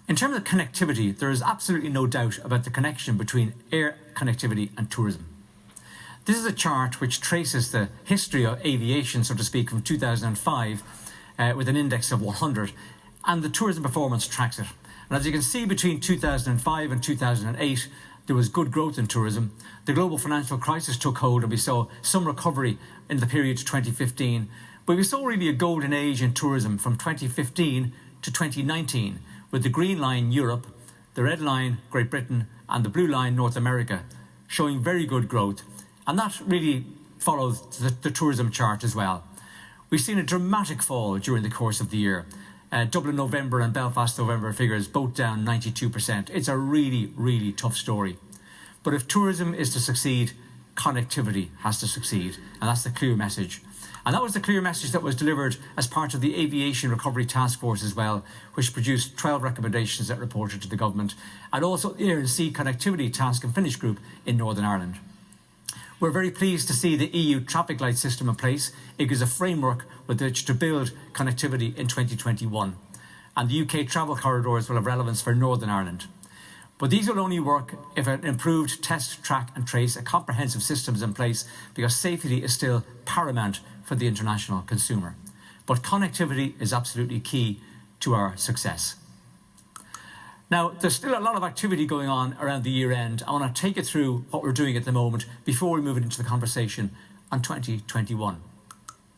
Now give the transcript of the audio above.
In terms of connectivity, there is absolutely no doubt about the connection between air connectivity and tourism. This is a chart which traces the history of aviation, so to speak, from 2005 with an index of 100, and the tourism performance tracks it. And as you can see, between 2005 and 2008, there was good growth in tourism. The global financial crisis took hold and we saw some recovery in the period to 2015. But we saw really a golden age in tourism from 2015 to 2019, with the green line Europe, the red line Great Britain, and the blue line North America, showing very good growth. And that really follows the tourism chart as well. We've seen a dramatic fall during the course of the year. Dublin November and Belfast November figures both down 92%. It's a really, really tough story. But if tourism is to succeed, connectivity has to succeed. And that's the clear message. And that was the clear message that was delivered as part of the Aviation Recovery Task Force as well, which produced 12 recommendations that reported to the government, and also the Air and Sea Connectivity Task and Finish Group in Northern Ireland. We're very pleased to see the EU traffic light system in place. It gives a framework with which to build connectivity in 2021. And the UK travel corridors will have relevance for Northern Ireland. But these will only work if an improved test, track and trace, a comprehensive system is in place, because safety is still paramount for the international consumer. But connectivity is absolutely key to our success. Now, there's still a lot of activity going on around the year end. I want to take you through what we're doing at the moment before we move into the conversation on 2021.